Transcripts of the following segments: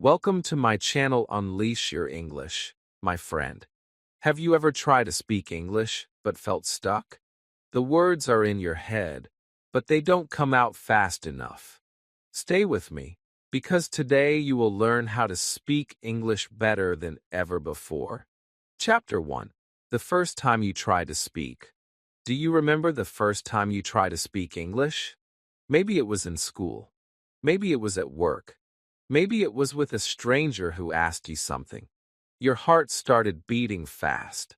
Welcome to my channel Unleash Your English, my friend. Have you ever tried to speak English but felt stuck? The words are in your head, but they don't come out fast enough. Stay with me, because today you will learn how to speak English better than ever before. Chapter 1. The first time you tried to speak. Do you remember the first time you tried to speak English? Maybe it was in school. Maybe it was at work. Maybe it was with a stranger who asked you something. Your heart started beating fast.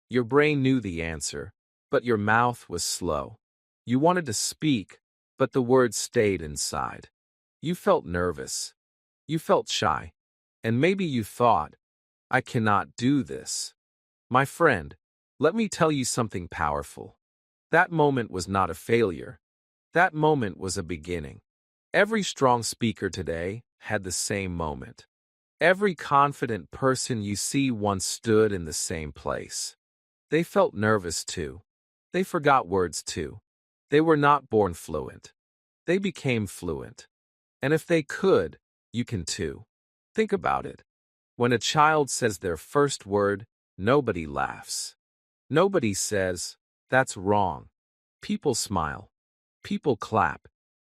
Your brain knew the answer, but your mouth was slow. You wanted to speak, but the words stayed inside. You felt nervous. You felt shy. And maybe you thought, I cannot do this. My friend, let me tell you something powerful. That moment was not a failure. That moment was a beginning. Every strong speaker today had the same moment. Every confident person you see once stood in the same place. They felt nervous too. They forgot words too. They were not born fluent. They became fluent. And if they could, you can too. Think about it. When a child says their first word, nobody laughs. Nobody says, that's wrong. People smile. People clap.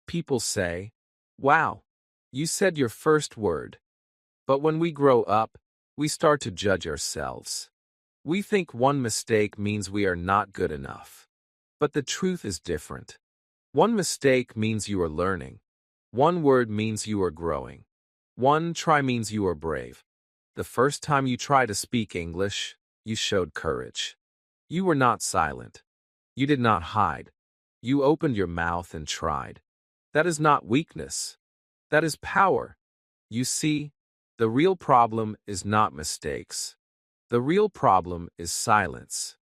People say, wow, you said your first word. But when we grow up, we start to judge ourselves. We think one mistake means we are not good enough. But the truth is different. One mistake means you are learning. One word means you are growing. One try means you are brave. The first time you tried to speak English, you showed courage. You were not silent. You did not hide. You opened your mouth and tried. That is not weakness. That is power. You see, the real problem is not mistakes. The real problem is silence.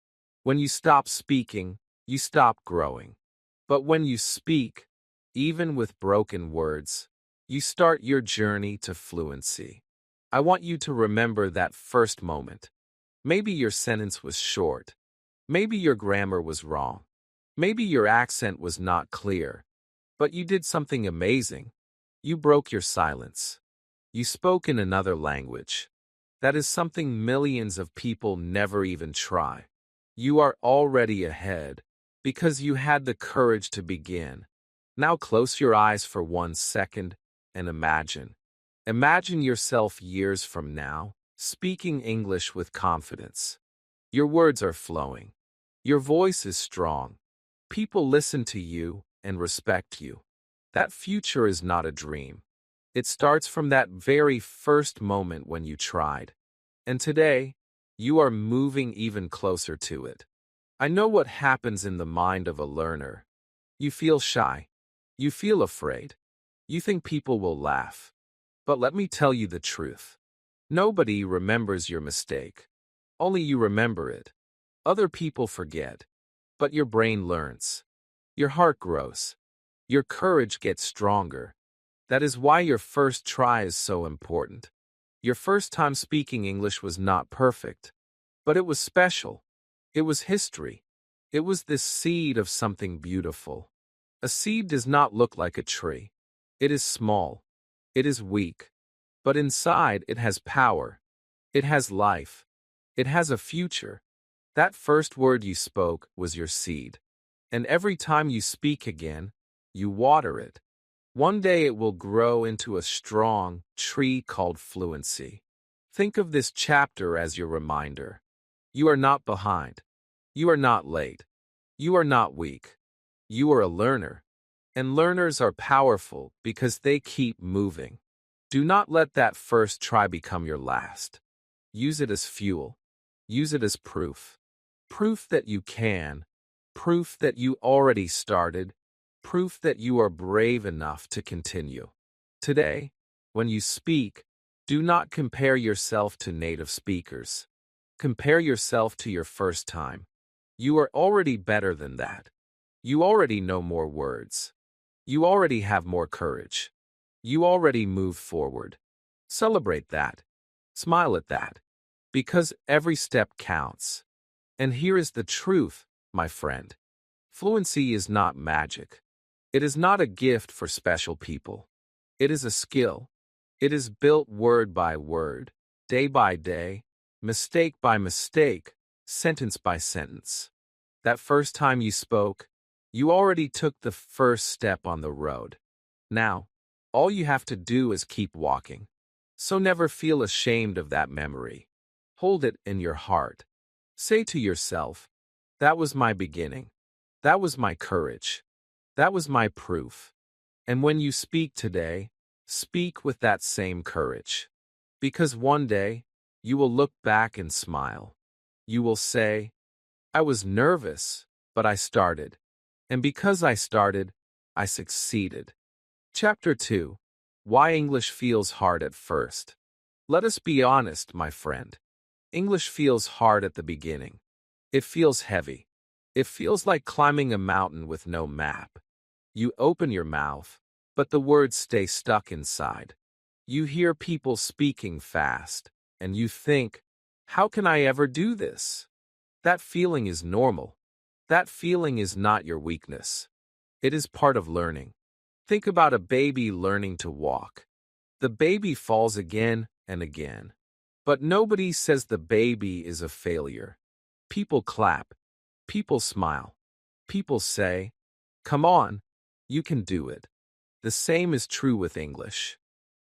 When you stop speaking, you stop growing. But when you speak, even with broken words, you start your journey to fluency. I want you to remember that first moment. Maybe your sentence was short. Maybe your grammar was wrong. Maybe your accent was not clear. But you did something amazing. You broke your silence. You spoke in another language. That is something millions of people never even try. You are already ahead because you had the courage to begin. Now close your eyes for 1 second and imagine. Imagine yourself years from now, speaking English with confidence. Your words are flowing. Your voice is strong. People listen to you and respect you. That future is not a dream. It starts from that very first moment when you tried. And today, you are moving even closer to it. I know what happens in the mind of a learner. You feel shy. You feel afraid. You think people will laugh. But let me tell you the truth. Nobody remembers your mistake. Only you remember it. Other people forget. But your brain learns. Your heart grows. Your courage gets stronger. That is why your first try is so important. Your first time speaking English was not perfect. But it was special. It was history. It was the seed of something beautiful. A seed does not look like a tree. It is small. It is weak. But inside it has power. It has life. It has a future. That first word you spoke was your seed. And every time you speak again, you water it. One day it will grow into a strong tree called fluency. Think of this chapter as your reminder. You are not behind. You are not late. You are not weak. You are a learner. And learners are powerful because they keep moving. Do not let that first try become your last. Use it as fuel. Use it as proof. Proof that you can. Proof that you already started. Proof that you are brave enough to continue. Today, when you speak, do not compare yourself to native speakers. Compare yourself to your first time. You are already better than that. You already know more words. You already have more courage. You already move forward. Celebrate that. Smile at that. Because every step counts. And here is the truth, my friend. Fluency is not magic. It is not a gift for special people. It is a skill. It is built word by word, day by day, mistake by mistake, sentence by sentence. That first time you spoke, you already took the first step on the road. Now, all you have to do is keep walking. So never feel ashamed of that memory. Hold it in your heart. Say to yourself, that was my beginning. That was my courage. That was my proof. And when you speak today, speak with that same courage. Because one day, you will look back and smile. You will say, I was nervous, but I started. And because I started, I succeeded. Chapter 2. Why English Feels Hard at First. Let us be honest, my friend. English feels hard at the beginning. It feels heavy. It feels like climbing a mountain with no map. You open your mouth, but the words stay stuck inside. You hear people speaking fast, and you think, how can I ever do this? That feeling is normal. That feeling is not your weakness. It is part of learning. Think about a baby learning to walk. The baby falls again and again. But nobody says the baby is a failure. People clap. People smile. People say, come on, you can do it. The same is true with English.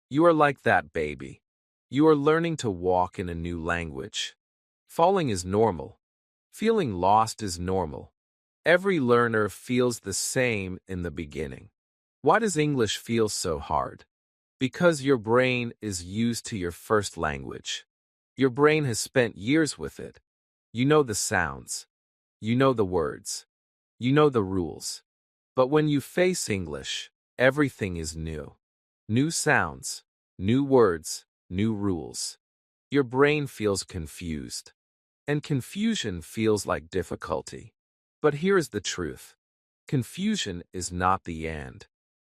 You are like that baby. You are learning to walk in a new language. Falling is normal. Feeling lost is normal. Every learner feels the same in the beginning. Why does English feel so hard? Because your brain is used to your first language. Your brain has spent years with it. You know the sounds. You know the words. You know the rules. But when you face English, everything is new. New sounds, new words, new rules. Your brain feels confused. And confusion feels like difficulty. But here is the truth. Confusion is not the end.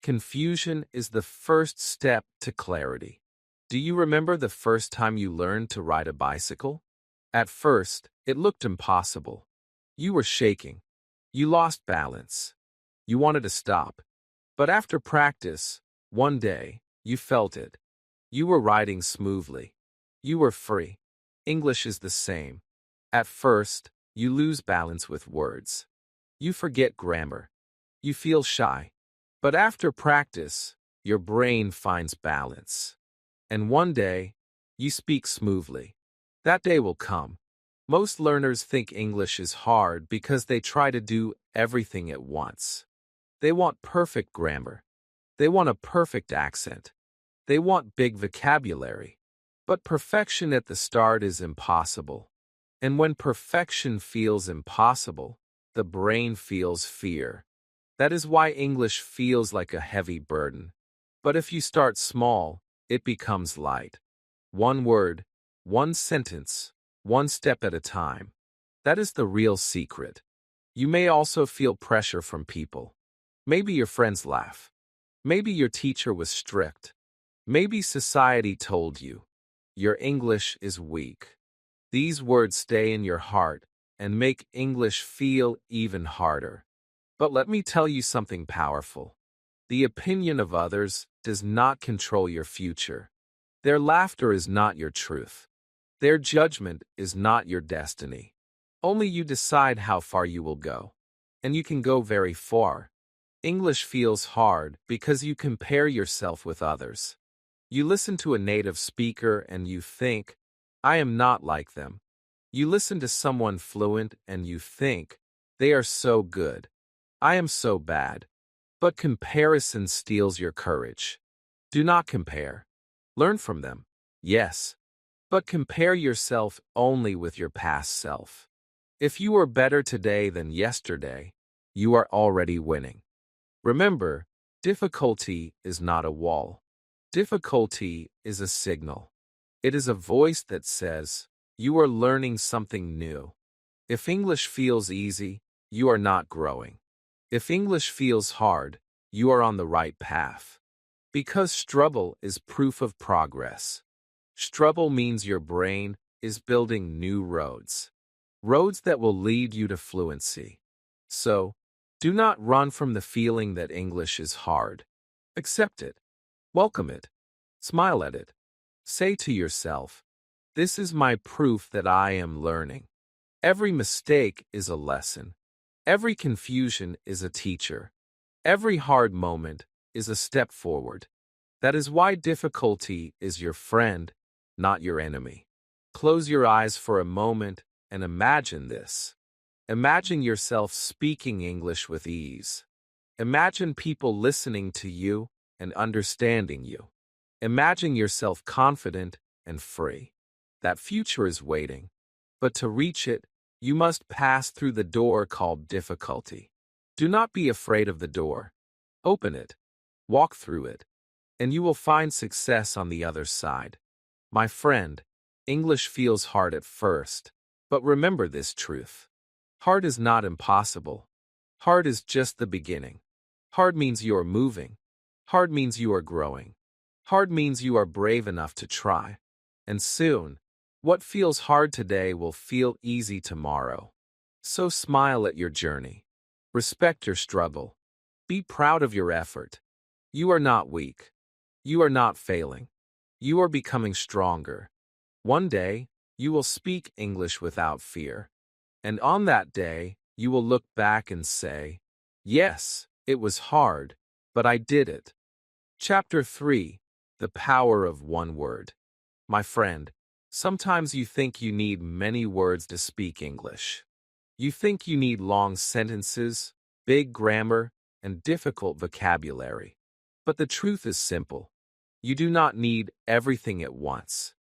Confusion is the first step to clarity. Do you remember the first time you learned to ride a bicycle? At first, it looked impossible. You were shaking. You lost balance. You wanted to stop. But after practice, one day, you felt it. You were riding smoothly. You were free. English is the same. At first, you lose balance with words. You forget grammar. You feel shy. But after practice, your brain finds balance. And one day, you speak smoothly. That day will come. Most learners think English is hard because they try to do everything at once. They want perfect grammar. They want a perfect accent. They want big vocabulary. But perfection at the start is impossible. And when perfection feels impossible, the brain feels fear. That is why English feels like a heavy burden. But if you start small, it becomes light. One word, one sentence, one step at a time. That is the real secret. You may also feel pressure from people. Maybe your friends laugh. Maybe your teacher was strict. Maybe society told you, your English is weak. These words stay in your heart and make English feel even harder. But let me tell you something powerful. The opinion of others does not control your future. Their laughter is not your truth. Their judgment is not your destiny. Only you decide how far you will go. And you can go very far. English feels hard because you compare yourself with others. You listen to a native speaker and you think, I am not like them. You listen to someone fluent and you think, they are so good. I am so bad. But comparison steals your courage. Do not compare. Learn from them, yes. But compare yourself only with your past self. If you are better today than yesterday, you are already winning. Remember, difficulty is not a wall. Difficulty is a signal. It is a voice that says, you are learning something new. If English feels easy, you are not growing. If English feels hard, you are on the right path. Because struggle is proof of progress. Struggle means your brain is building new roads. Roads that will lead you to fluency. So, do not run from the feeling that English is hard. Accept it. Welcome it. Smile at it. Say to yourself, "This is my proof that I am learning." Every mistake is a lesson. Every confusion is a teacher. Every hard moment is a step forward. That is why difficulty is your friend, not your enemy. Close your eyes for a moment and imagine this. Imagine yourself speaking English with ease. Imagine people listening to you and understanding you. Imagine yourself confident and free. That future is waiting. But to reach it, you must pass through the door called difficulty. Do not be afraid of the door. Open it. Walk through it. And you will find success on the other side. My friend, English feels hard at first, but remember this truth. Hard is not impossible. Hard is just the beginning. Hard means you are moving. Hard means you are growing. Hard means you are brave enough to try. And soon, what feels hard today will feel easy tomorrow. So smile at your journey. Respect your struggle. Be proud of your effort. You are not weak. You are not failing. You are becoming stronger. One day, you will speak English without fear. And on that day, you will look back and say, "Yes, it was hard, but I did it." Chapter 3. The Power of One Word. My friend, sometimes you think you need many words to speak English. You think you need long sentences, big grammar, and difficult vocabulary. But the truth is simple. You do not need everything at once.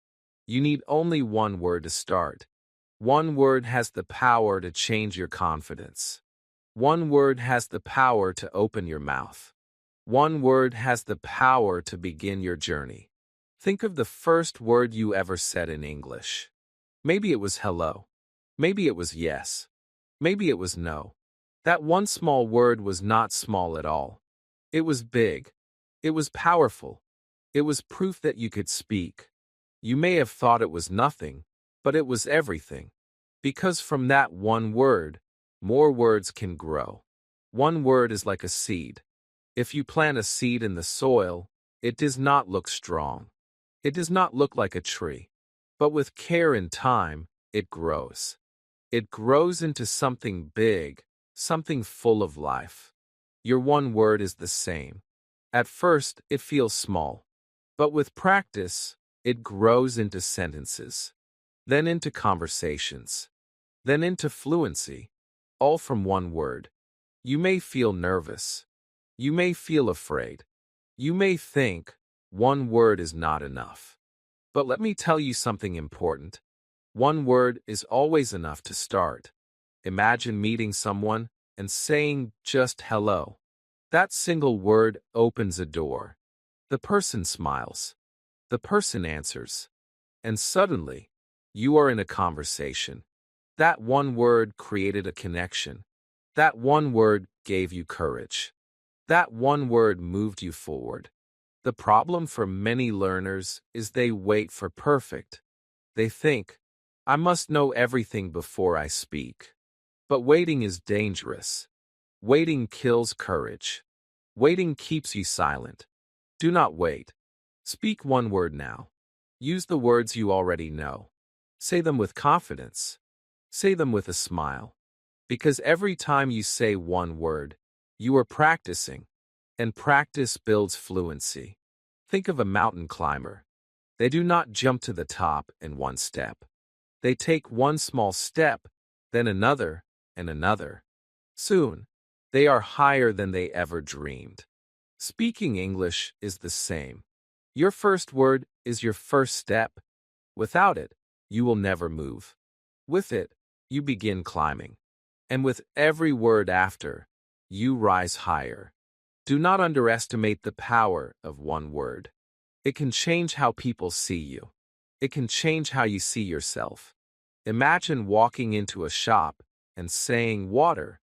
You need only one word to start. One word has the power to change your confidence. One word has the power to open your mouth. One word has the power to begin your journey. Think of the first word you ever said in English. Maybe it was hello. Maybe it was yes. Maybe it was no. That one small word was not small at all. It was big. It was powerful. It was proof that you could speak. You may have thought it was nothing, but it was everything. Because from that one word, more words can grow. One word is like a seed. If you plant a seed in the soil, it does not look strong. It does not look like a tree. But with care and time, it grows. It grows into something big, something full of life. Your one word is the same. At first, it feels small. But with practice, it grows into sentences, then into conversations, then into fluency, all from one word. You may feel nervous. You may feel afraid. You may think one word is not enough. But let me tell you something important. One word is always enough to start. Imagine meeting someone and saying just hello. That single word opens a door. The person smiles. The person answers. And suddenly, you are in a conversation. That one word created a connection. That one word gave you courage. That one word moved you forward. The problem for many learners is they wait for perfect. They think, "I must know everything before I speak." But waiting is dangerous. Waiting kills courage. Waiting keeps you silent. Do not wait. Speak one word now. Use the words you already know. Say them with confidence. Say them with a smile. Because every time you say one word, you are practicing, and practice builds fluency. Think of a mountain climber. They do not jump to the top in one step. They take one small step, then another, and another. Soon, they are higher than they ever dreamed. Speaking English is the same. Your first word is your first step. Without it, you will never move. With it, you begin climbing. And with every word after, you rise higher. Do not underestimate the power of one word. It can change how people see you. It can change how you see yourself. Imagine walking into a shop and saying water.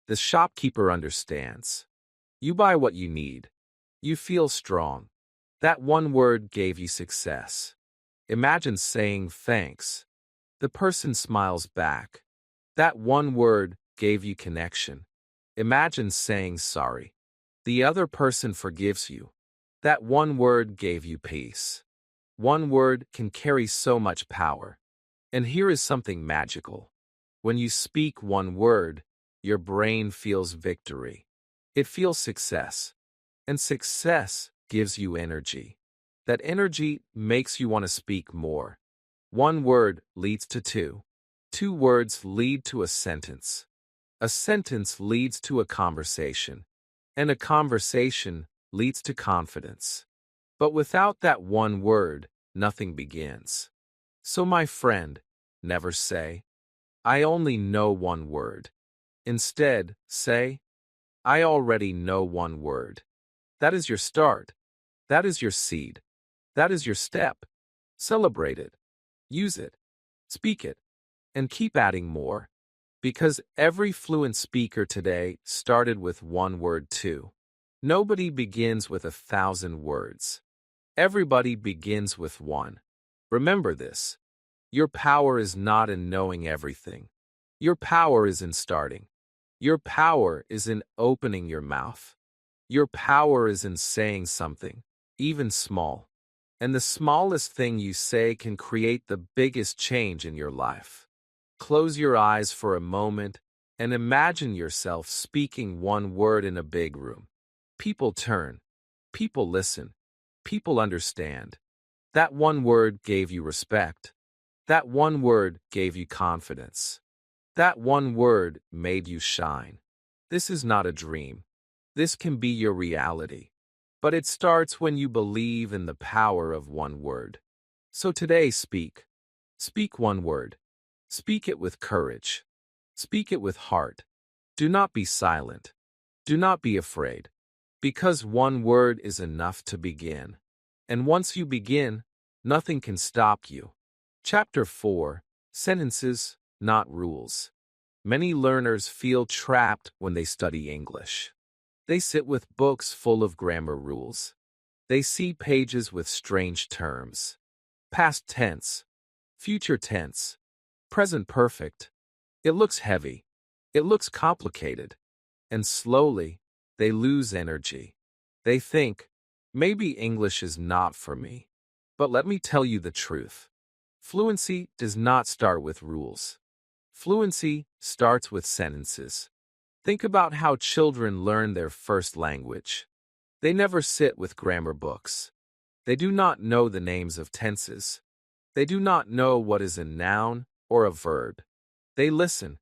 The shopkeeper understands. You buy what you need. You feel strong. That one word gave you success. Imagine saying thanks. The person smiles back. That one word gave you connection. Imagine saying sorry. The other person forgives you. That one word gave you peace. One word can carry so much power. And here is something magical. When you speak one word, your brain feels victory. It feels success. And success gives you energy. That energy makes you want to speak more. One word leads to two. Two words lead to a sentence. A sentence leads to a conversation. And a conversation leads to confidence. But without that one word, nothing begins. So, my friend, never say, I only know one word. Instead, say, I already know one word. That is your start. That is your seed. That is your step. Celebrate it. Use it. Speak it. And keep adding more. Because every fluent speaker today started with one word too. Nobody begins with 1,000 words. Everybody begins with one. Remember this. Your power is not in knowing everything. Your power is in starting. Your power is in opening your mouth. Your power is in saying something, even small. And the smallest thing you say can create the biggest change in your life. Close your eyes for a moment and imagine yourself speaking one word in a big room. People turn. People listen. People understand. That one word gave you respect. That one word gave you confidence. That one word made you shine. This is not a dream. This can be your reality. But it starts when you believe in the power of one word. So today speak. Speak one word. Speak it with courage. Speak it with heart. Do not be silent. Do not be afraid. Because one word is enough to begin. And once you begin, nothing can stop you. Chapter 4. Sentences, not rules. Many learners feel trapped when they study English. They sit with books full of grammar rules. They see pages with strange terms. Past tense, future tense, present perfect. It looks heavy. It looks complicated. And slowly, they lose energy. They think, maybe English is not for me. But let me tell you the truth. Fluency does not start with rules. Fluency starts with sentences. Think about how children learn their first language. They never sit with grammar books. They do not know the names of tenses. They do not know what is a noun or a verb. They listen.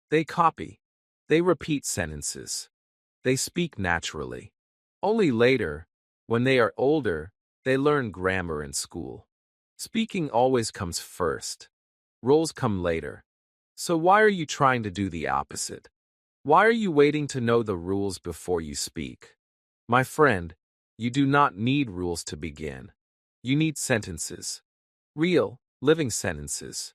They copy. They repeat sentences. They speak naturally. Only later, when they are older, they learn grammar in school. Speaking always comes first. Rules come later. So why are you trying to do the opposite? Why are you waiting to know the rules before you speak? My friend, you do not need rules to begin. You need sentences. Real, living sentences.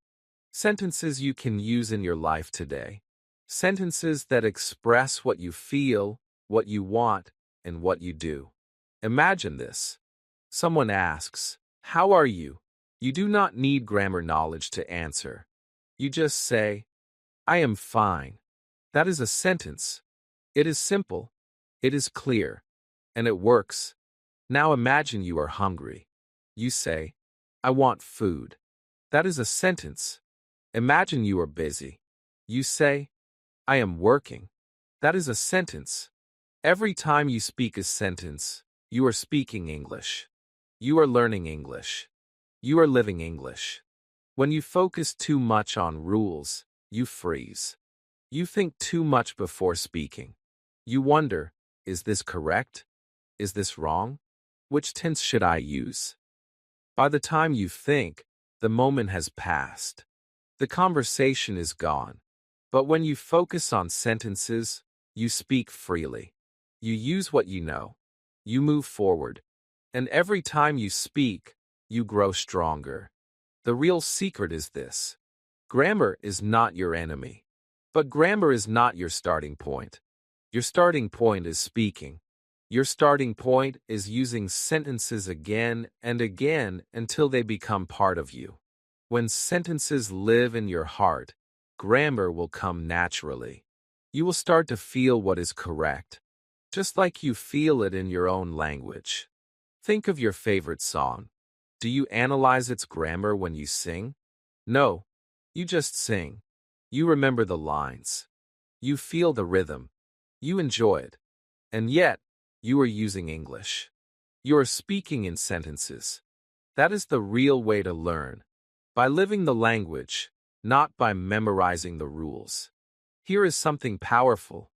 Sentences you can use in your life today. Sentences that express what you feel, what you want, and what you do. Imagine this. Someone asks, "How are you?" You do not need grammar knowledge to answer. You just say, "I am fine." That is a sentence. It is simple. It is clear. And it works. Now imagine you are hungry. You say, "I want food." That is a sentence. Imagine you are busy. You say, "I am working." That is a sentence. Every time you speak a sentence, you are speaking English. You are learning English. You are living English. When you focus too much on rules, you freeze. You think too much before speaking. You wonder, is this correct? Is this wrong? Which tense should I use? By the time you think, the moment has passed. The conversation is gone. But when you focus on sentences, you speak freely. You use what you know. You move forward. And every time you speak, you grow stronger. The real secret is this. Grammar is not your enemy. But grammar is not your starting point. Your starting point is speaking. Your starting point is using sentences again and again until they become part of you. When sentences live in your heart, grammar will come naturally. You will start to feel what is correct, just like you feel it in your own language. Think of your favorite song. Do you analyze its grammar when you sing? No, you just sing. You remember the lines. You feel the rhythm. You enjoy it. And yet, you are using English. You are speaking in sentences. That is the real way to learn, by living the language, not by memorizing the rules. Here is something powerful.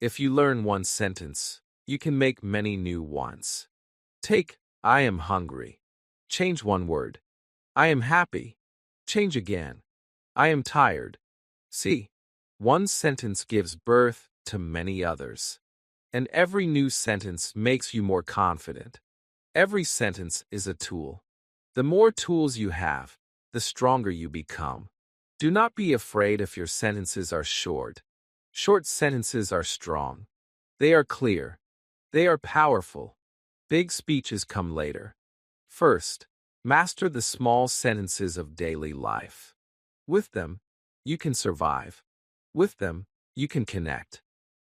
If you learn one sentence, you can make many new ones. Take, I am hungry. Change one word. I am happy. Change again. I am tired. See, one sentence gives birth to many others. And every new sentence makes you more confident. Every sentence is a tool. The more tools you have, the stronger you become. Do not be afraid if your sentences are short. Short sentences are strong. They are clear. They are powerful. Big speeches come later. First, master the small sentences of daily life. With them, you can survive. With them, you can connect.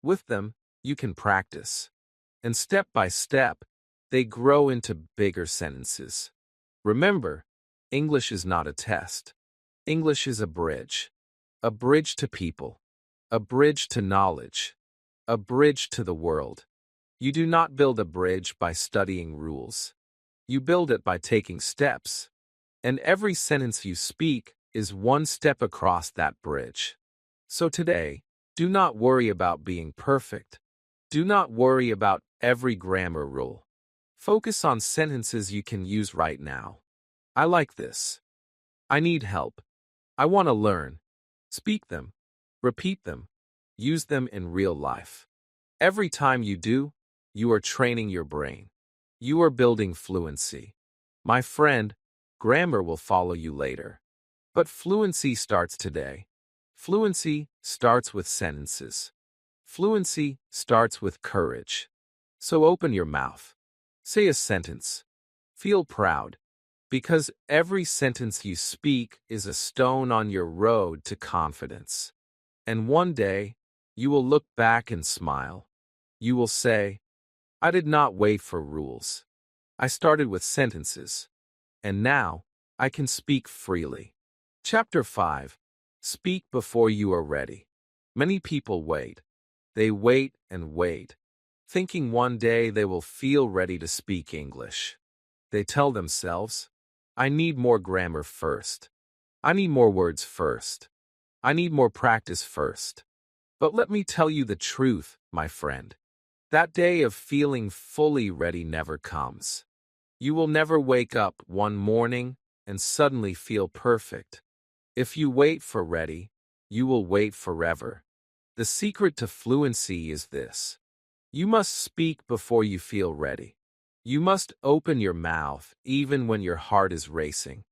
With them, you can practice. And step by step, they grow into bigger sentences. Remember, English is not a test. English is a bridge. A bridge to people. A bridge to knowledge. A bridge to the world. You do not build a bridge by studying rules. You build it by taking steps. And every sentence you speak is one step across that bridge. So today, do not worry about being perfect. Do not worry about every grammar rule. Focus on sentences you can use right now. I like this. I need help. I want to learn. Speak them. Repeat them. Use them in real life. Every time you do, you are training your brain. You are building fluency. My friend, grammar will follow you later. But fluency starts today. Fluency starts with sentences. Fluency starts with courage. So open your mouth. Say a sentence. Feel proud. Because every sentence you speak is a stone on your road to confidence. And one day, you will look back and smile. You will say, I did not wait for rules. I started with sentences. And now, I can speak freely. Chapter 5. Speak before you are ready. Many people wait. They wait and wait, thinking one day they will feel ready to speak English. They tell themselves, I need more grammar first. I need more words first. I need more practice first. But let me tell you the truth, my friend. That day of feeling fully ready never comes. You will never wake up one morning and suddenly feel perfect. If you wait for ready, you will wait forever. The secret to fluency is this. You must speak before you feel ready. You must open your mouth even when your heart is racing.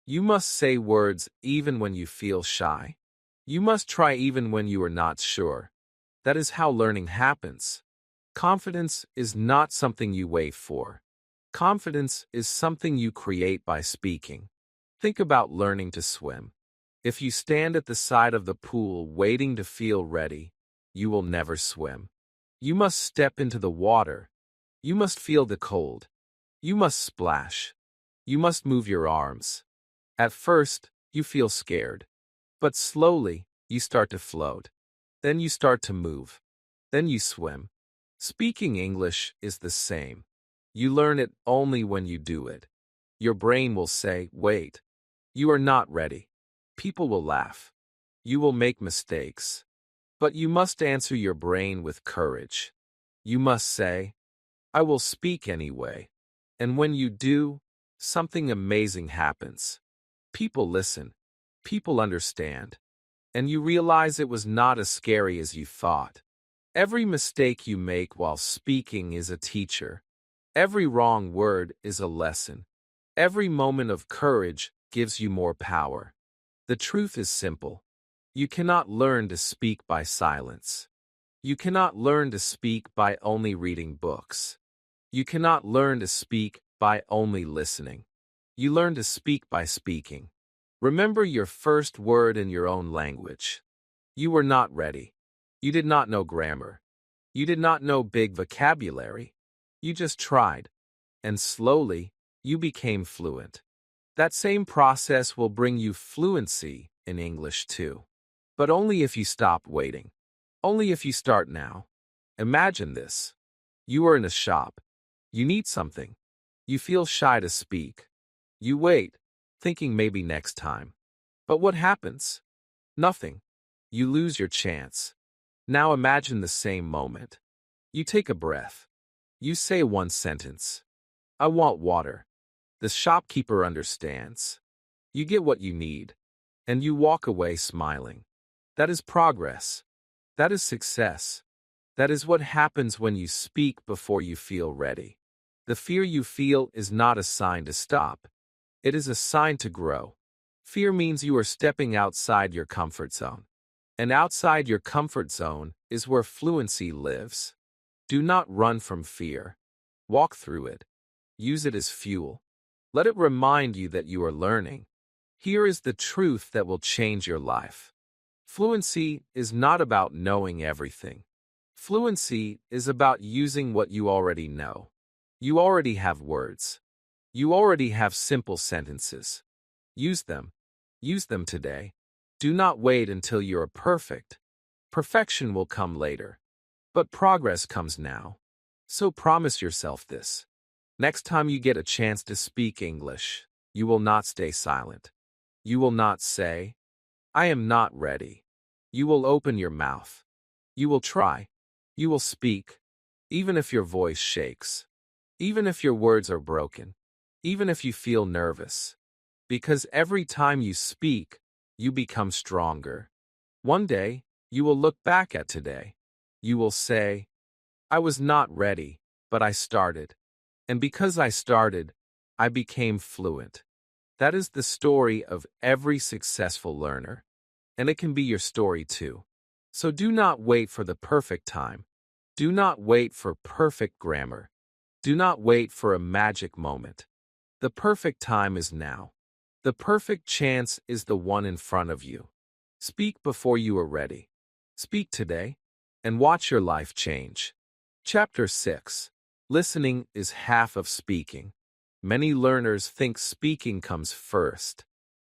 You must say words even when you feel shy. You must try even when you are not sure. That is how learning happens. Confidence is not something you wait for. Confidence is something you create by speaking. Think about learning to swim. If you stand at the side of the pool waiting to feel ready, you will never swim. You must step into the water. You must feel the cold. You must splash. You must move your arms. At first, you feel scared. But slowly, you start to float. Then you start to move. Then you swim. Speaking English is the same. You learn it only when you do it. Your brain will say, wait. You are not ready. People will laugh. You will make mistakes. But you must answer your brain with courage. You must say, I will speak anyway. And when you do, something amazing happens. People listen. People understand. And you realize it was not as scary as you thought. Every mistake you make while speaking is a teacher. Every wrong word is a lesson. Every moment of courage gives you more power. The truth is simple. You cannot learn to speak by silence. You cannot learn to speak by only reading books. You cannot learn to speak by only listening. You learn to speak by speaking. Remember your first word in your own language. You were not ready. You did not know grammar. You did not know big vocabulary. You just tried. and slowly, you became fluent. That same process will bring you fluency in English too. But only if you stop waiting. Only if you start now. Imagine this. You are in a shop. You need something. You feel shy to speak. You wait, thinking maybe next time. But what happens? Nothing. You lose your chance. Now imagine the same moment. You take a breath. You say one sentence. I want water. The shopkeeper understands. You get what you need. And you walk away smiling. That is progress. That is success. That is what happens when you speak before you feel ready. The fear you feel is not a sign to stop. It is a sign to grow. Fear means you are stepping outside your comfort zone. And outside your comfort zone is where fluency lives. Do not run from fear. Walk through it. Use it as fuel. Let it remind you that you are learning. Here is the truth that will change your life. Fluency is not about knowing everything. Fluency is about using what you already know. You already have words. You already have simple sentences. Use them. Use them today. Do not wait until you are perfect. Perfection will come later. But progress comes now. So promise yourself this. Next time you get a chance to speak English, you will not stay silent. You will not say, I am not ready. You will open your mouth. You will try. You will speak, even if your voice shakes, even if your words are broken, even if you feel nervous. Because every time you speak, you become stronger. One day, you will look back at today. You will say, I was not ready, but I started. And because I started, I became fluent. That is the story of every successful learner. And it can be your story too. So do not wait for the perfect time. Do not wait for perfect grammar. Do not wait for a magic moment. The perfect time is now. The perfect chance is the one in front of you. Speak before you are ready. Speak today, and watch your life change. Chapter 6. Listening is half of speaking. Many learners think speaking comes first.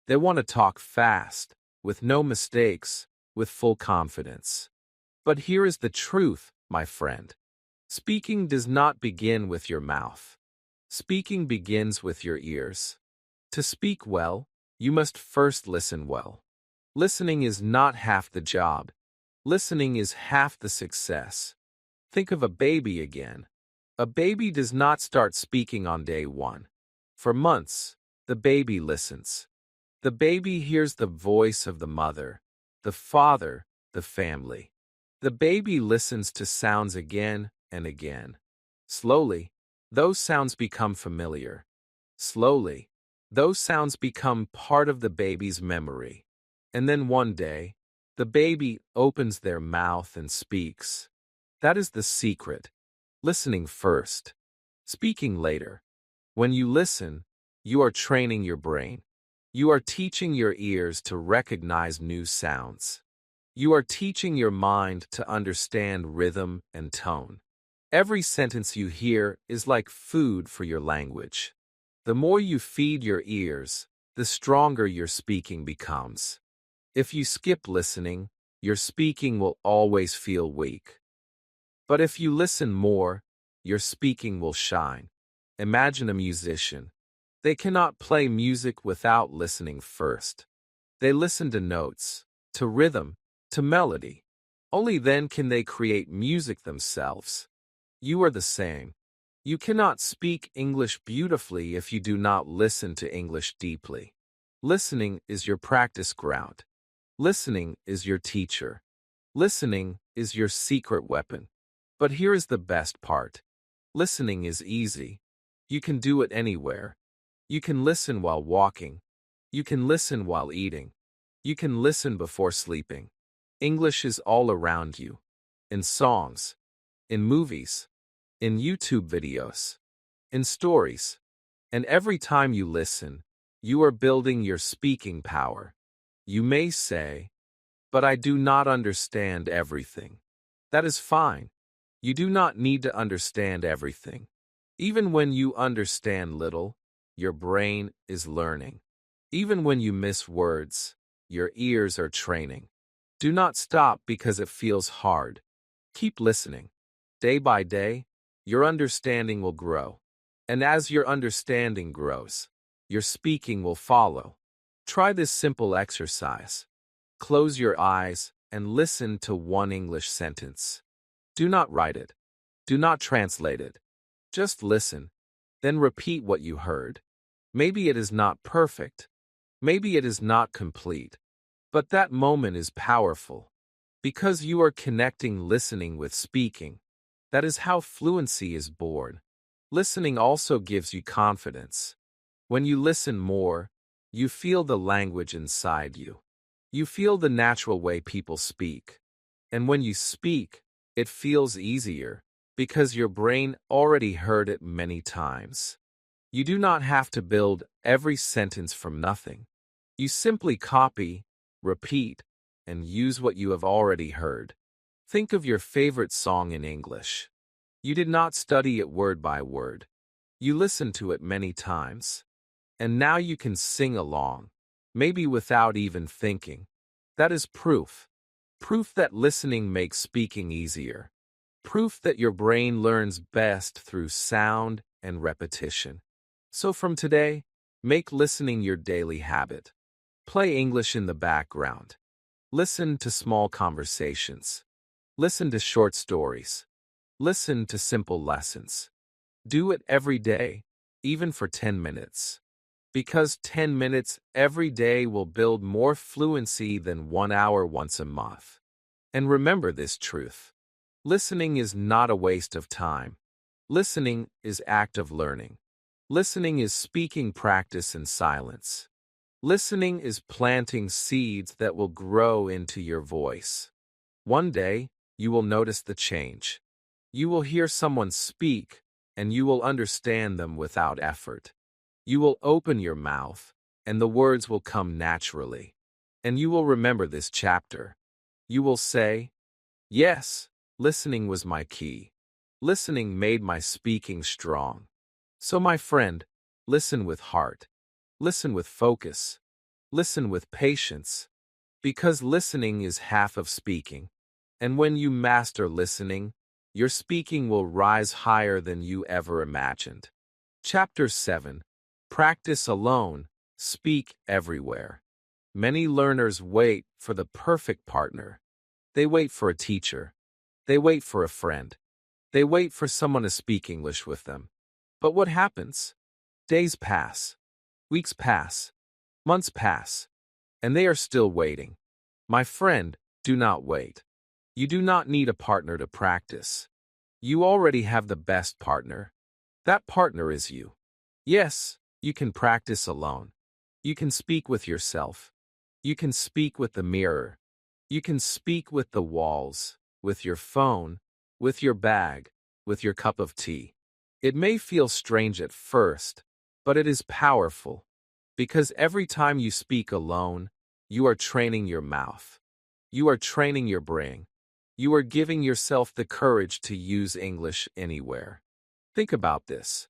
They want to talk fast, with no mistakes, with full confidence. But here is the truth, my friend. Speaking does not begin with your mouth. Speaking begins with your ears. To speak well, you must first listen well. Listening is not half the job. Listening is half the success. Think of a baby again. A baby does not start speaking on day one. For months, the baby listens. The baby hears the voice of the mother, the father, the family. The baby listens to sounds again and again. Slowly, those sounds become familiar. Slowly, those sounds become part of the baby's memory. And then one day, the baby opens their mouth and speaks. That is the secret. Listening first, speaking later. When you listen, you are training your brain. You are teaching your ears to recognize new sounds. You are teaching your mind to understand rhythm and tone. Every sentence you hear is like food for your language. The more you feed your ears, the stronger your speaking becomes. If you skip listening, your speaking will always feel weak. But if you listen more, your speaking will shine. Imagine a musician. They cannot play music without listening first. They listen to notes, to rhythm, to melody. Only then can they create music themselves. You are the same. You cannot speak English beautifully if you do not listen to English deeply. Listening is your practice ground. Listening is your teacher. Listening is your secret weapon. But here is the best part. Listening is easy. You can do it anywhere. You can listen while walking. You can listen while eating. You can listen before sleeping. English is all around you. In songs, in movies, in YouTube videos, in stories. And every time you listen, you are building your speaking power. You may say, but I do not understand everything. That is fine. You do not need to understand everything. Even when you understand little, your brain is learning. Even when you miss words, your ears are training. Do not stop because it feels hard. Keep listening. Day by day, your understanding will grow. And as your understanding grows, your speaking will follow. Try this simple exercise. Close your eyes and listen to one English sentence. Do not write it. Do not translate it. Just listen. Then repeat what you heard. Maybe it is not perfect. Maybe it is not complete. But that moment is powerful. Because you are connecting listening with speaking. That is how fluency is born. Listening also gives you confidence. When you listen more, you feel the language inside you. You feel the natural way people speak. And when you speak, it feels easier because your brain already heard it many times. You do not have to build every sentence from nothing. You simply copy, repeat, and use what you have already heard. Think of your favorite song in English. You did not study it word by word. You listened to it many times. And now you can sing along, maybe without even thinking. That is proof. Proof that listening makes speaking easier. Proof that your brain learns best through sound and repetition. So from today, make listening your daily habit. Play English in the background. Listen to small conversations. Listen to short stories. Listen to simple lessons. Do it every day, even for 10 minutes. Because 10 minutes every day will build more fluency than 1 hour once a month. And remember this truth. Listening is not a waste of time. Listening is active learning. Listening is speaking practice in silence. Listening is planting seeds that will grow into your voice. One day, you will notice the change. You will hear someone speak, and you will understand them without effort. You will open your mouth, and the words will come naturally. And you will remember this chapter. You will say, "Yes, listening was my key. Listening made my speaking strong." So my friend, listen with heart. Listen with focus. Listen with patience. Because listening is half of speaking. And when you master listening, your speaking will rise higher than you ever imagined. Chapter 7. Practice alone, speak everywhere. Many learners wait for the perfect partner. They wait for a teacher. They wait for a friend. They wait for someone to speak English with them. But what happens? Days pass. Weeks pass. Months pass. And they are still waiting. My friend, do not wait. You do not need a partner to practice. You already have the best partner. That partner is you. Yes, you can practice alone. You can speak with yourself. You can speak with the mirror. You can speak with the walls, with your phone, with your bag, with your cup of tea. It may feel strange at first, but it is powerful. Because every time you speak alone, you are training your mouth. You are training your brain. You are giving yourself the courage to use English anywhere. Think about this.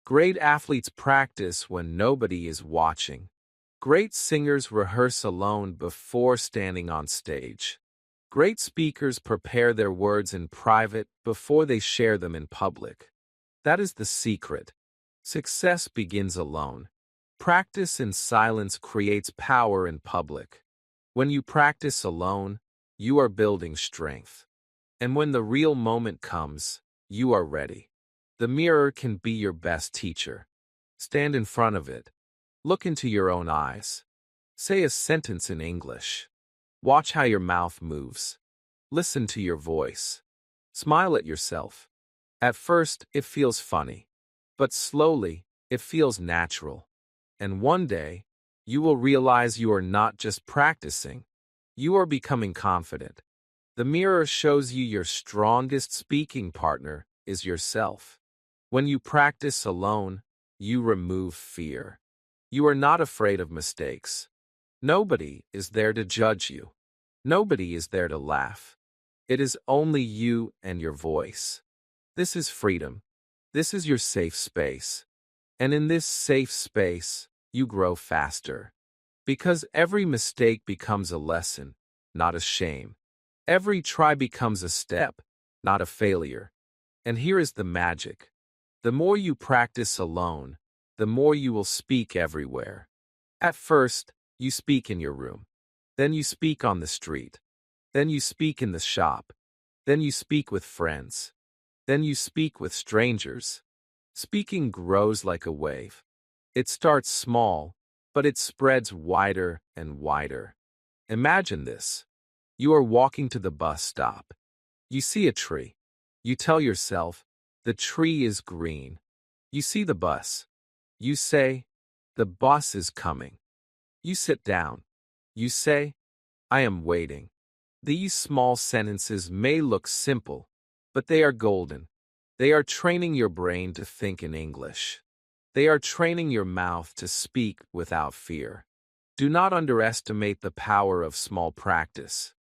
Great athletes practice when nobody is watching. Great singers rehearse alone before standing on stage. Great speakers prepare their words in private before they share them in public. That is the secret. Success begins alone. Practice in silence creates power in public. When you practice alone, you are building strength. And when the real moment comes, you are ready. The mirror can be your best teacher. Stand in front of it. Look into your own eyes. Say a sentence in English. Watch how your mouth moves. Listen to your voice. Smile at yourself. At first, it feels funny. But slowly, it feels natural. And one day, you will realize you are not just practicing. You are becoming confident. The mirror shows you your strongest speaking partner is yourself. When you practice alone, you remove fear. You are not afraid of mistakes. Nobody is there to judge you. Nobody is there to laugh. It is only you and your voice. This is freedom. This is your safe space. And in this safe space, you grow faster. Because every mistake becomes a lesson, not a shame. Every try becomes a step, not a failure. And here is the magic. The more you practice alone, the more you will speak everywhere. At first, you speak in your room. Then you speak on the street. Then you speak in the shop. Then you speak with friends. Then you speak with strangers. Speaking grows like a wave. It starts small, but it spreads wider and wider. Imagine this. You are walking to the bus stop. You see a tree. You tell yourself, the tree is green. You see the bus. You say, the bus is coming. You sit down. You say, I am waiting. These small sentences may look simple, but they are golden. They are training your brain to think in English. They are training your mouth to speak without fear. Do not underestimate the power of small practice.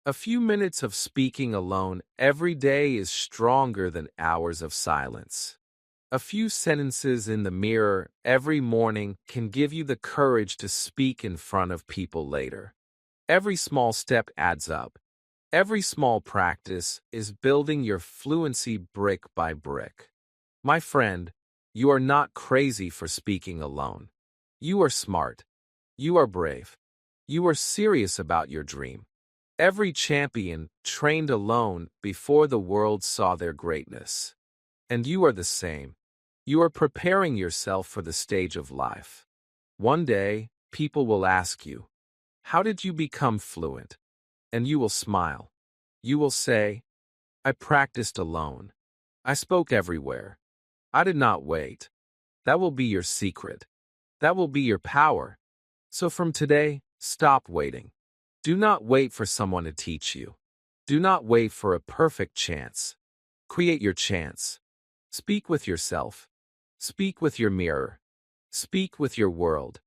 A few minutes of speaking alone every day is stronger than hours of silence. A few sentences in the mirror every morning can give you the courage to speak in front of people later. Every small step adds up. Every small practice is building your fluency brick by brick. My friend, you are not crazy for speaking alone. You are smart. You are brave. You are serious about your dream. Every champion trained alone before the world saw their greatness. And you are the same. You are preparing yourself for the stage of life. One day, people will ask you, how did you become fluent? And you will smile. You will say, I practiced alone. I spoke everywhere. I did not wait. That will be your secret. That will be your power. So from today, stop waiting. Do not wait for someone to teach you. Do not wait for a perfect chance. Create your chance. Speak with yourself. Speak with your mirror. Speak with your world.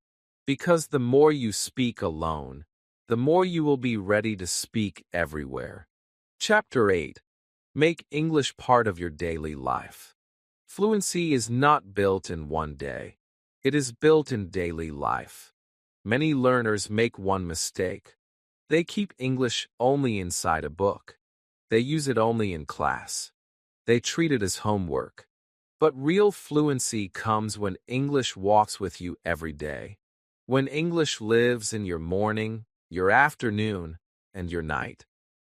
Because the more you speak alone, the more you will be ready to speak everywhere. Chapter 8. Make English part of your daily life. Fluency is not built in one day. It is built in daily life. Many learners make one mistake. They keep English only inside a book. They use it only in class. They treat it as homework. But real fluency comes when English walks with you every day. When English lives in your morning, your afternoon, and your night.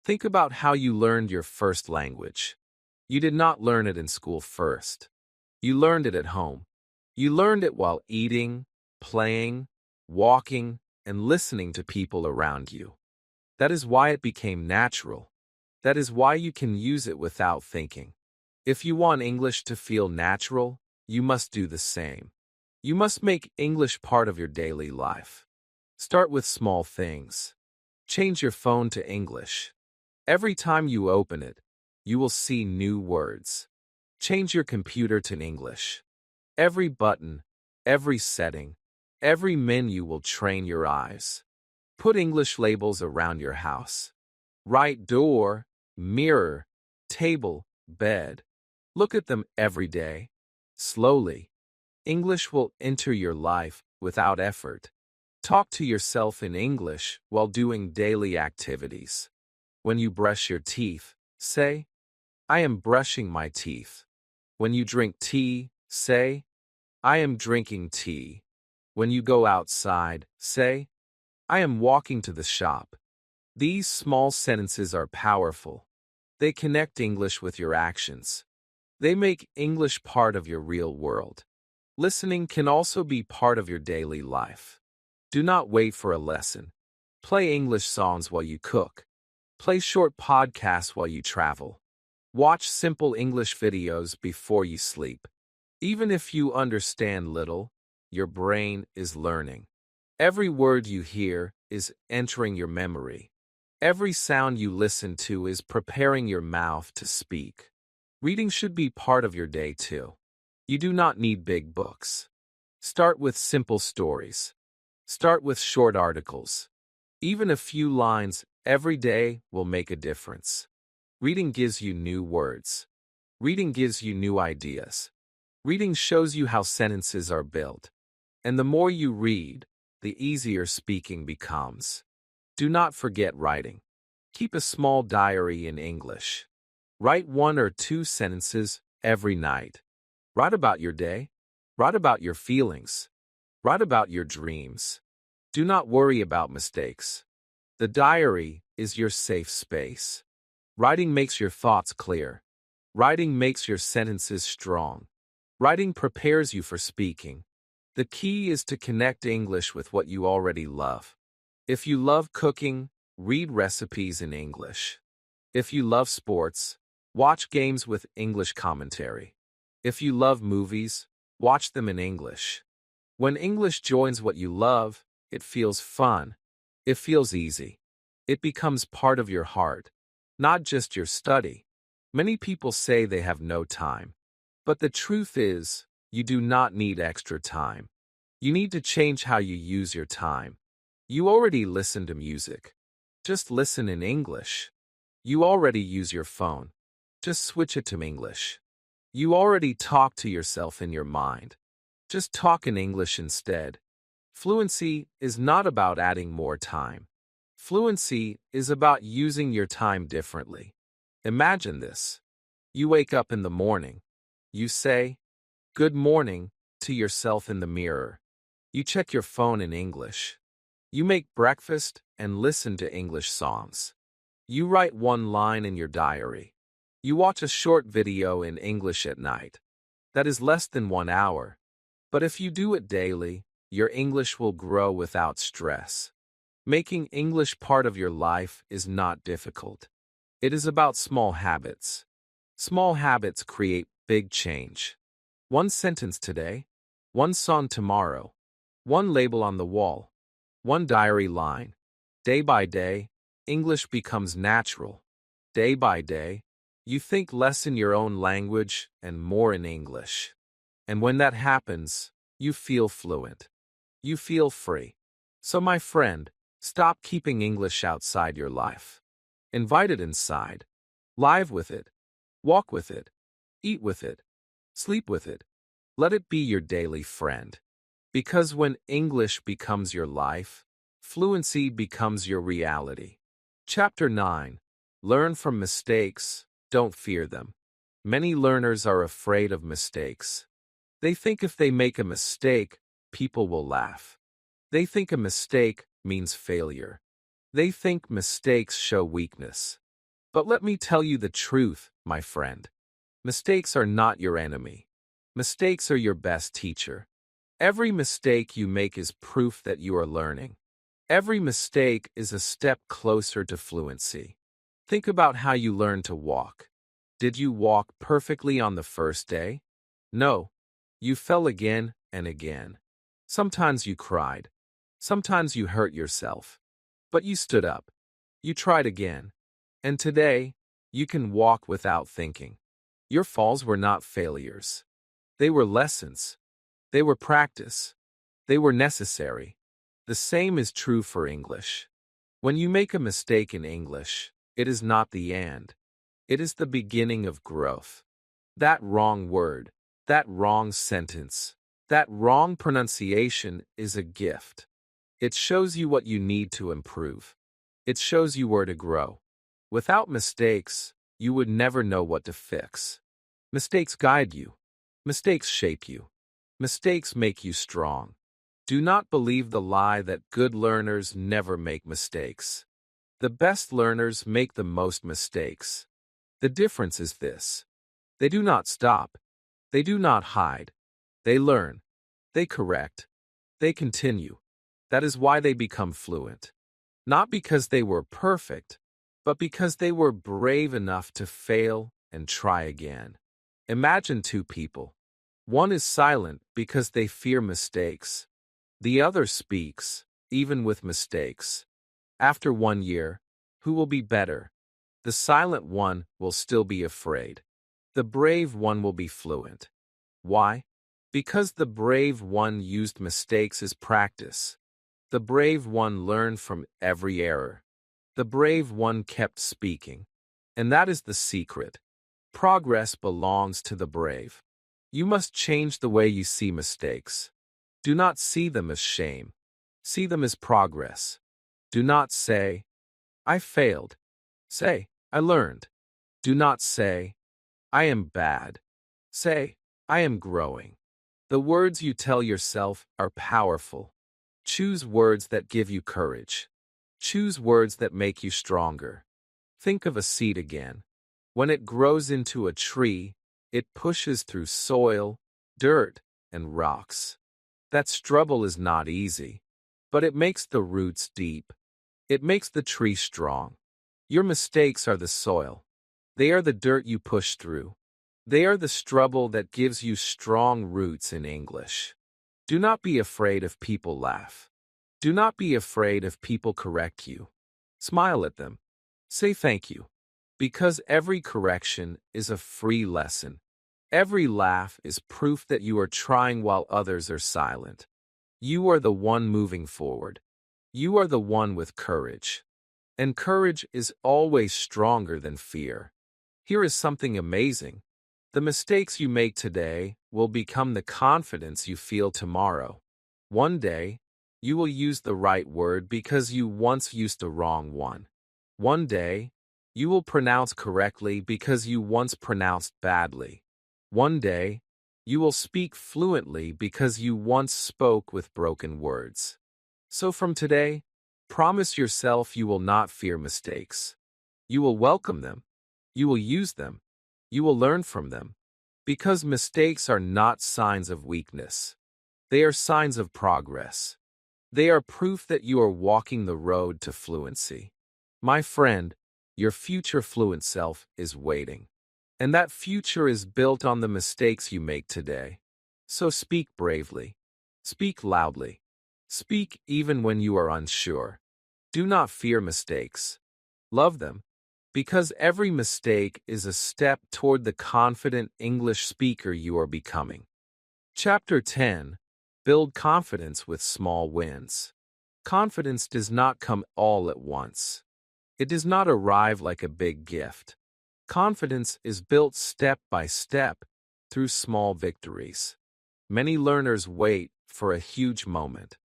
Think about how you learned your first language. You did not learn it in school first. You learned it at home. You learned it while eating, playing, walking, and listening to people around you. That is why it became natural. That is why you can use it without thinking. If you want English to feel natural, you must do the same. You must make English part of your daily life. Start with small things. Change your phone to English. Every time you open it, you will see new words. Change your computer to English. Every button, every setting, every menu will train your eyes. Put English labels around your house. Write door, mirror, table, bed. Look at them every day. Slowly. English will enter your life without effort. Talk to yourself in English while doing daily activities. When you brush your teeth, say, I am brushing my teeth. When you drink tea, say, I am drinking tea. When you go outside, say, I am walking to the shop. These small sentences are powerful. They connect English with your actions. They make English part of your real world. Listening can also be part of your daily life. Do not wait for a lesson. Play English songs while you cook. Play short podcasts while you travel. Watch simple English videos before you sleep. Even if you understand little, your brain is learning. Every word you hear is entering your memory. Every sound you listen to is preparing your mouth to speak. Reading should be part of your day too. You do not need big books. Start with simple stories. Start with short articles. Even a few lines every day will make a difference. Reading gives you new words. Reading gives you new ideas. Reading shows you how sentences are built. And the more you read, the easier speaking becomes. Do not forget writing. Keep a small diary in English. Write 1 or 2 sentences every night. Write about your day. Write about your feelings. Write about your dreams. Do not worry about mistakes. The diary is your safe space. Writing makes your thoughts clear. Writing makes your sentences strong. Writing prepares you for speaking. The key is to connect English with what you already love. If you love cooking, read recipes in English. If you love sports, watch games with English commentary. If you love movies, watch them in English. When English joins what you love, it feels fun. It feels easy. It becomes part of your heart, not just your study. Many people say they have no time. But the truth is, you do not need extra time. You need to change how you use your time. You already listen to music. Just listen in English. You already use your phone. Just switch it to English. You already talk to yourself in your mind. Just talk in English instead. Fluency is not about adding more time. Fluency is about using your time differently. Imagine this. You wake up in the morning. You say, "Good morning," to yourself in the mirror. You check your phone in English. You make breakfast and listen to English songs. You write 1 line in your diary. You watch a short video in English at night. That is less than 1 hour. But if you do it daily, your English will grow without stress. Making English part of your life is not difficult. It is about small habits. Small habits create big change. 1 sentence today, 1 song tomorrow, 1 label on the wall, 1 diary line. Day by day, English becomes natural. Day by day, you think less in your own language and more in English. And when that happens, you feel fluent. You feel free. So my friend, stop keeping English outside your life. Invite it inside. Live with it. Walk with it. Eat with it. Sleep with it. Let it be your daily friend. Because when English becomes your life, fluency becomes your reality. Chapter 9. Learn from mistakes, don't fear them. Many learners are afraid of mistakes. They think if they make a mistake, people will laugh. They think a mistake means failure. They think mistakes show weakness. But let me tell you the truth, my friend. Mistakes are not your enemy. Mistakes are your best teacher. Every mistake you make is proof that you are learning. Every mistake is a step closer to fluency. Think about how you learned to walk. Did you walk perfectly on the first day? No. You fell again and again. Sometimes you cried. Sometimes you hurt yourself. But you stood up. You tried again. And today, you can walk without thinking. Your falls were not failures. They were lessons. They were practice. They were necessary. The same is true for English. When you make a mistake in English, it is not the end. It is the beginning of growth. That wrong word, that wrong sentence, that wrong pronunciation is a gift. It shows you what you need to improve. It shows you where to grow. Without mistakes, you would never know what to fix. Mistakes guide you. Mistakes shape you. Mistakes make you strong. Do not believe the lie that good learners never make mistakes. The best learners make the most mistakes. The difference is this. They do not stop. They do not hide. They learn. They correct. They continue. That is why they become fluent. Not because they were perfect, but because they were brave enough to fail and try again. Imagine 2 people. One is silent because they fear mistakes. The other speaks, even with mistakes. After 1 year, who will be better? The silent one will still be afraid. The brave one will be fluent. Why? Because the brave one used mistakes as practice. The brave one learned from every error. The brave one kept speaking. And that is the secret. Progress belongs to the brave. You must change the way you see mistakes. Do not see them as shame. See them as progress. Do not say, I failed. Say, I learned. Do not say, I am bad. Say, I am growing. The words you tell yourself are powerful. Choose words that give you courage. Choose words that make you stronger. Think of a seed again. When it grows into a tree, it pushes through soil, dirt, and rocks. That struggle is not easy, but it makes the roots deep. It makes the tree strong. Your mistakes are the soil. They are the dirt you push through. They are the struggle that gives you strong roots in English. Do not be afraid if people laugh. Do not be afraid if people correct you. Smile at them. Say thank you. Because every correction is a free lesson. Every laugh is proof that you are trying while others are silent. You are the one moving forward. You are the one with courage. And courage is always stronger than fear. Here is something amazing. The mistakes you make today will become the confidence you feel tomorrow. One day, you will use the right word because you once used the wrong one. One day, you will pronounce correctly because you once pronounced badly. One day, you will speak fluently because you once spoke with broken words. So from today, promise yourself you will not fear mistakes. You will welcome them. You will use them. You will learn from them. Because mistakes are not signs of weakness. They are signs of progress. They are proof that you are walking the road to fluency. My friend, your future fluent self is waiting. And that future is built on the mistakes you make today. So speak bravely. Speak loudly. Speak even when you are unsure. Do not fear mistakes. Love them. Because every mistake is a step toward the confident English speaker you are becoming. Chapter 10. Build confidence with small wins. Confidence does not come all at once. It does not arrive like a big gift. Confidence is built step by step through small victories. Many learners wait for a huge moment.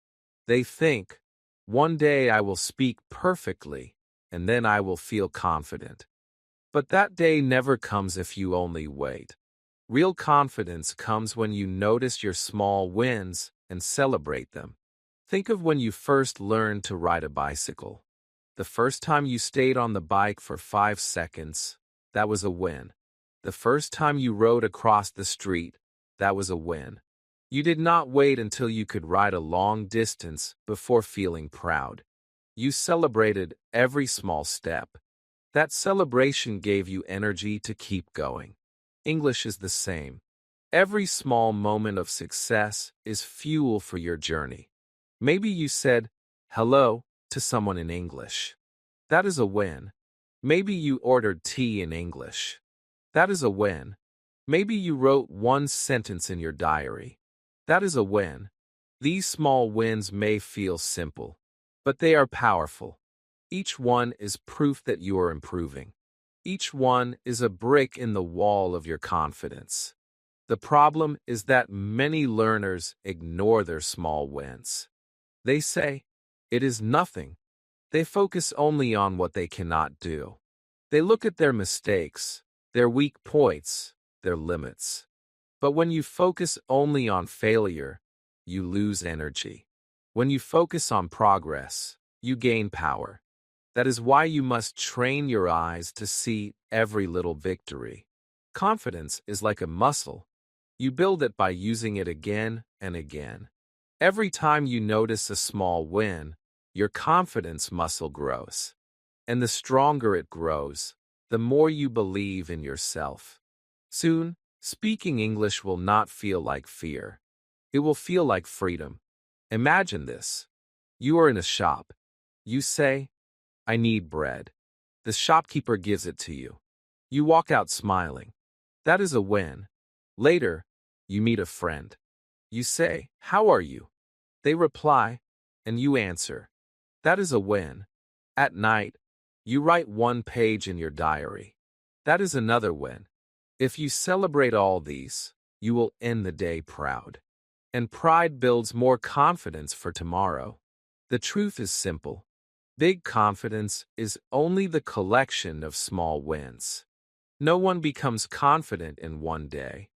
They think, one day I will speak perfectly, and then I will feel confident. But that day never comes if you only wait. Real confidence comes when you notice your small wins and celebrate them. Think of when you first learned to ride a bicycle. The first time you stayed on the bike for 5 seconds, that was a win. The first time you rode across the street, that was a win. You did not wait until you could ride a long distance before feeling proud. You celebrated every small step. That celebration gave you energy to keep going. English is the same. Every small moment of success is fuel for your journey. Maybe you said hello to someone in English. That is a win. Maybe you ordered tea in English. That is a win. Maybe you wrote one sentence in your diary. That is a win. These small wins may feel simple, but they are powerful. Each one is proof that you are improving. Each one is a brick in the wall of your confidence. The problem is that many learners ignore their small wins. They say, it is nothing. They focus only on what they cannot do. They look at their mistakes, their weak points, their limits. But when you focus only on failure, you lose energy. When you focus on progress, you gain power. That is why you must train your eyes to see every little victory. Confidence is like a muscle. You build it by using it again and again. Every time you notice a small win, your confidence muscle grows. And the stronger it grows, the more you believe in yourself. Soon, speaking English will not feel like fear. It will feel like freedom. Imagine this. You are in a shop. You say, I need bread. The shopkeeper gives it to you. You walk out smiling. That is a win. Later, you meet a friend. You say, how are you? They reply, and you answer. That is a win. At night, you write one page in your diary. That is another win. If you celebrate all these, you will end the day proud. And pride builds more confidence for tomorrow. The truth is simple. Big confidence is only the collection of small wins. No one becomes confident in one day.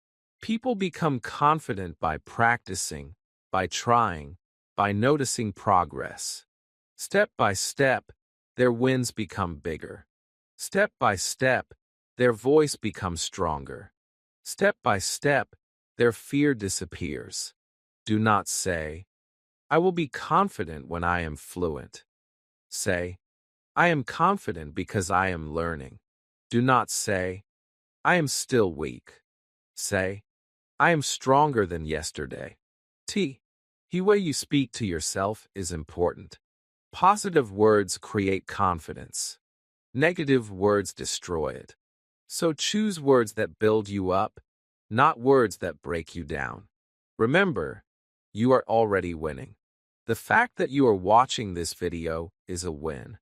People become confident by practicing, by trying, by noticing progress. Step by step, their wins become bigger. Step by step, their voice becomes stronger. Step by step, their fear disappears. Do not say, "I will be confident when I am fluent." Say, "I am confident because I am learning." Do not say, "I am still weak." Say, "I am stronger than yesterday." The way you speak to yourself is important. Positive words create confidence. Negative words destroy it. So choose words that build you up, not words that break you down. Remember, you are already winning. The fact that you are watching this video is a win.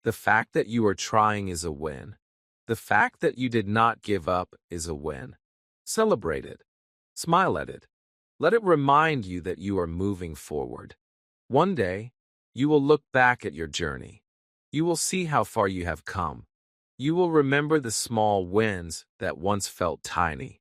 The fact that you are trying is a win. The fact that you did not give up is a win. Celebrate it. Smile at it. Let it remind you that you are moving forward. One day, you will look back at your journey. You will see how far you have come. You will remember the small wins that once felt tiny.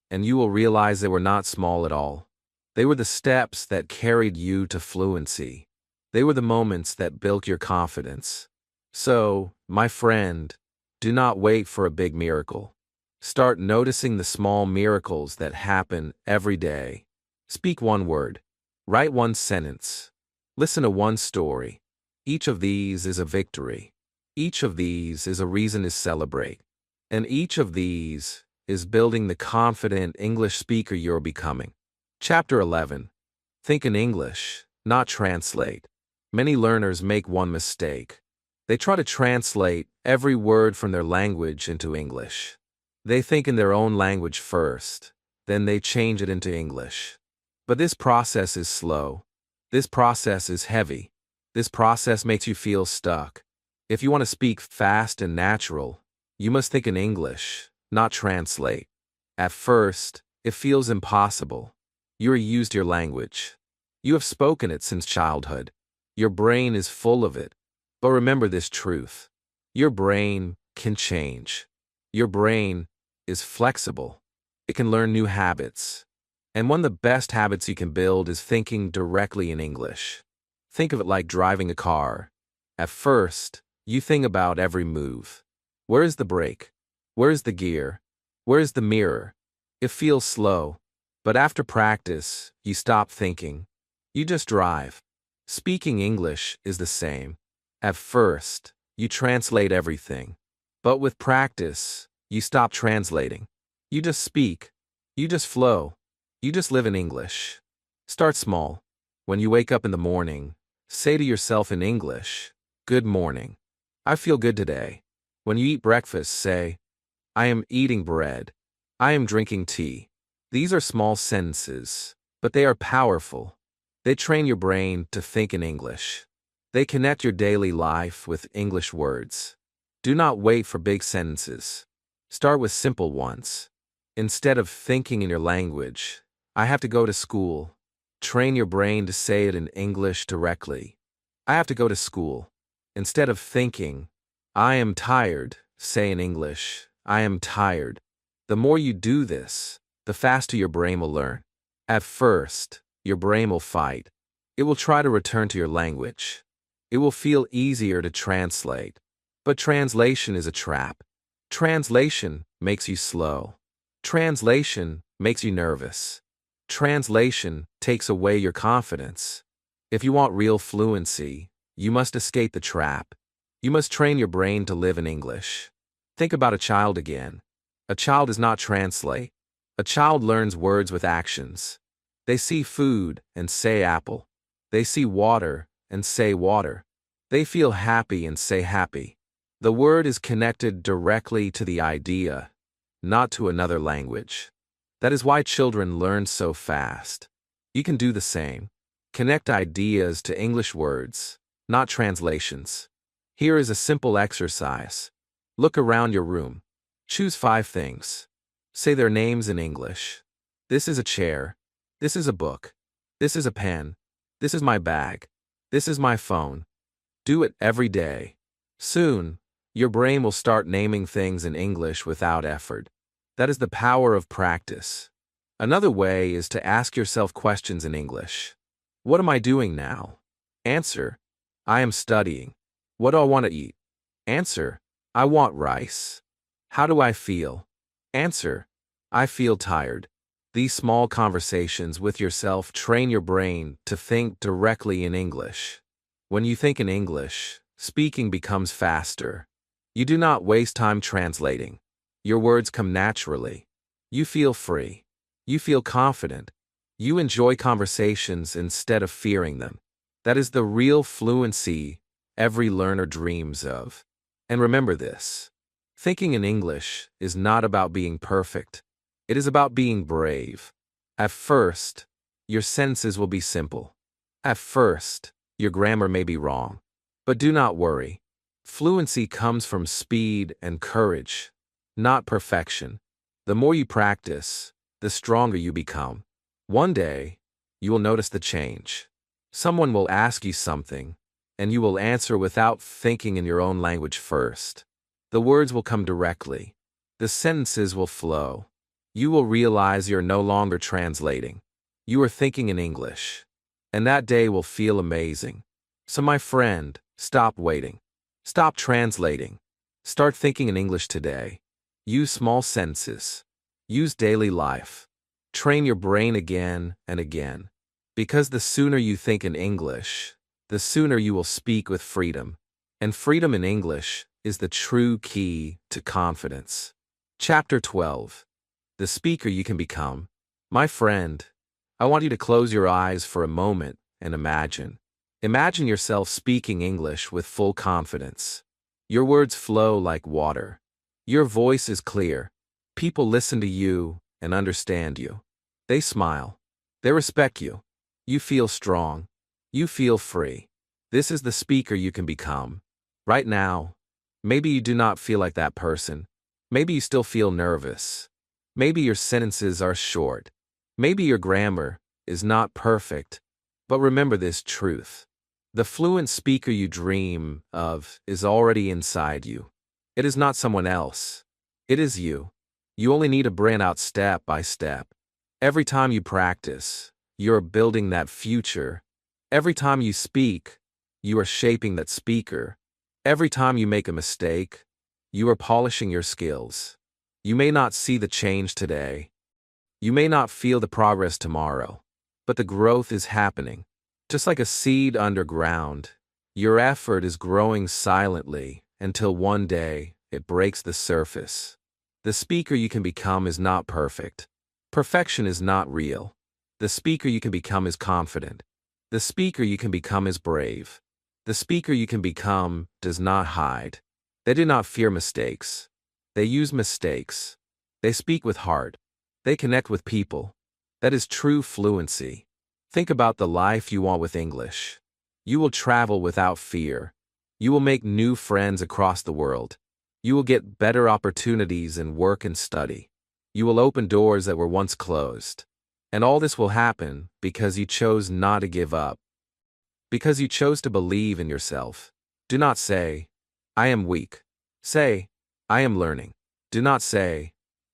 And you will realize they were not small at all. They were the steps that carried you to fluency. They were the moments that built your confidence. So, my friend, do not wait for a big miracle. Start noticing the small miracles that happen every day. Speak one word. Write one sentence. Listen to one story. Each of these is a victory. Each of these is a reason to celebrate. And each of these is building the confident English speaker you're becoming. Chapter 11. Think in English, not translate. Many learners make one mistake. They try to translate every word from their language into English. They think in their own language first, then they change it into English. But this process is slow. This process is heavy. This process makes you feel stuck. If you want to speak fast and natural, you must think in English, not translate. At first, it feels impossible. You are used to your language. You have spoken it since childhood. Your brain is full of it. But remember this truth. Your brain can change. Your brain is flexible. It can learn new habits. And one of the best habits you can build is thinking directly in English. Think of it like driving a car. At first, you think about every move. Where is the brake? Where is the gear? Where is the mirror? It feels slow. But after practice, you stop thinking. You just drive. Speaking English is the same. At first, you translate everything. But with practice, you stop translating. You just speak. You just flow. You just live in English. Start small. When you wake up in the morning, say to yourself in English, "Good morning. I feel good today." When you eat breakfast, say, "I am eating bread. I am drinking tea." These are small sentences, but they are powerful. They train your brain to think in English. They connect your daily life with English words. Do not wait for big sentences. Start with simple ones. Instead of thinking in your language, "I have to go to school," train your brain to say it in English directly. "I have to go to school." Instead of thinking, "I am tired," say in English, "I am tired." The more you do this, the faster your brain will learn. At first, your brain will fight. It will try to return to your language. It will feel easier to translate. But translation is a trap. Translation makes you slow. Translation makes you nervous. Translation takes away your confidence. If you want real fluency, you must escape the trap. You must train your brain to live in English. Think about a child again. A child does not translate. A child learns words with actions. They see food and say apple. They see water and say water. They feel happy and say happy. The word is connected directly to the idea, not to another language. That is why children learn so fast. You can do the same. Connect ideas to English words, not translations. Here is a simple exercise. Look around your room. Choose 5 things. Say their names in English. This is a chair. This is a book. This is a pen. This is my bag. This is my phone. Do it every day. Soon, your brain will start naming things in English without effort. That is the power of practice. Another way is to ask yourself questions in English. What am I doing now? Answer: I am studying. What do I want to eat? Answer: I want rice. How do I feel? Answer: I feel tired. These small conversations with yourself train your brain to think directly in English. When you think in English, speaking becomes faster. You do not waste time translating. Your words come naturally. You feel free. You feel confident. You enjoy conversations instead of fearing them. That is the real fluency every learner dreams of. And remember this: thinking in English is not about being perfect. It is about being brave. At first, your sentences will be simple. At first, your grammar may be wrong. But do not worry. Fluency comes from speed and courage, not perfection. The more you practice, the stronger you become. One day, you will notice the change. Someone will ask you something, and you will answer without thinking in your own language first. The words will come directly. The sentences will flow. You will realize you're no longer translating. You are thinking in English. And that day will feel amazing. So my friend, stop waiting. Stop translating. Start thinking in English today. Use small sentences. Use daily life. Train your brain again and again. Because the sooner you think in English, the sooner you will speak with freedom. And freedom in English is the true key to confidence. Chapter 12. The speaker you can become. My friend, I want you to close your eyes for a moment and imagine. Imagine yourself speaking English with full confidence. Your words flow like water. Your voice is clear. People listen to you and understand you. They smile. They respect you. You feel strong. You feel free. This is the speaker you can become. Right now, maybe you do not feel like that person. Maybe you still feel nervous. Maybe your sentences are short. Maybe your grammar is not perfect. But remember this truth. The fluent speaker you dream of is already inside you. It is not someone else. It is you. You only need to bring out step by step. Every time you practice, you're building that future. Every time you speak, you are shaping that speaker. Every time you make a mistake, you are polishing your skills. You may not see the change today. You may not feel the progress tomorrow, but the growth is happening. Just like a seed underground, your effort is growing silently until one day it breaks the surface. The speaker you can become is not perfect. Perfection is not real. The speaker you can become is confident. The speaker you can become is brave. The speaker you can become does not hide. They do not fear mistakes. They use mistakes. They speak with heart. They connect with people. That is true fluency. Think about the life you want with English. You will travel without fear. You will make new friends across the world. You will get better opportunities in work and study. You will open doors that were once closed. And all this will happen because you chose not to give up. Because you chose to believe in yourself. Do not say, I am weak. Say, I am learning. Do not say,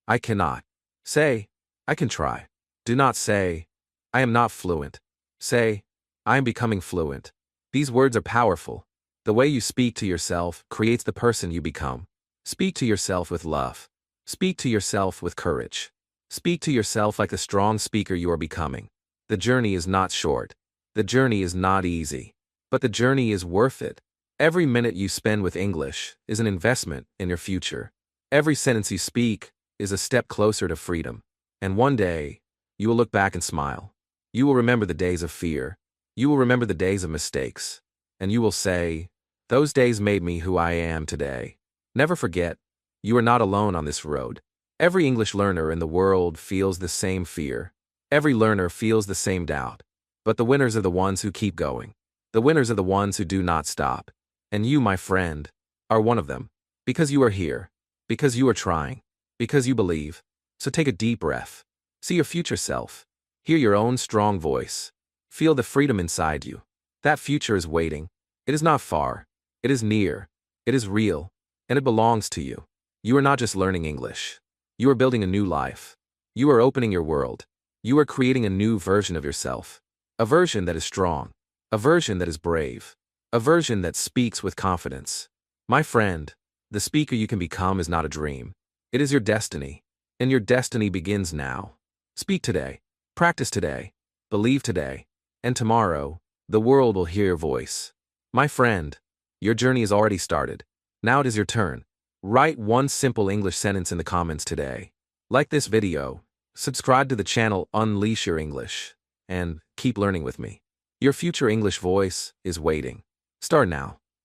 I cannot. Say, I can try. Do not say, I am not fluent. Say, I am becoming fluent. These words are powerful. The way you speak to yourself creates the person you become. Speak to yourself with love. Speak to yourself with courage. Speak to yourself like the strong speaker you are becoming. The journey is not short. The journey is not easy. But the journey is worth it. Every minute you spend with English is an investment in your future. Every sentence you speak is a step closer to freedom. And one day, you will look back and smile. You will remember the days of fear. You will remember the days of mistakes. And you will say, those days made me who I am today. Never forget, you are not alone on this road. Every English learner in the world feels the same fear. Every learner feels the same doubt. But the winners are the ones who keep going. The winners are the ones who do not stop. And you, my friend, are one of them. Because you are here. Because you are trying. Because you believe. So take a deep breath. See your future self. Hear your own strong voice. Feel the freedom inside you. That future is waiting. It is not far. It is near. It is real. And it belongs to you. You are not just learning English. You are building a new life. You are opening your world. You are creating a new version of yourself. A version that is strong. A version that is brave. A version that speaks with confidence. My friend, the speaker you can become is not a dream. It is your destiny. And your destiny begins now. Speak today. Practice today. Believe today. And tomorrow, the world will hear your voice. My friend, your journey has already started. Now it is your turn. Write one simple English sentence in the comments today. Like this video, subscribe to the channel Unleash Your English, and keep learning with me. Your future English voice is waiting. Start now.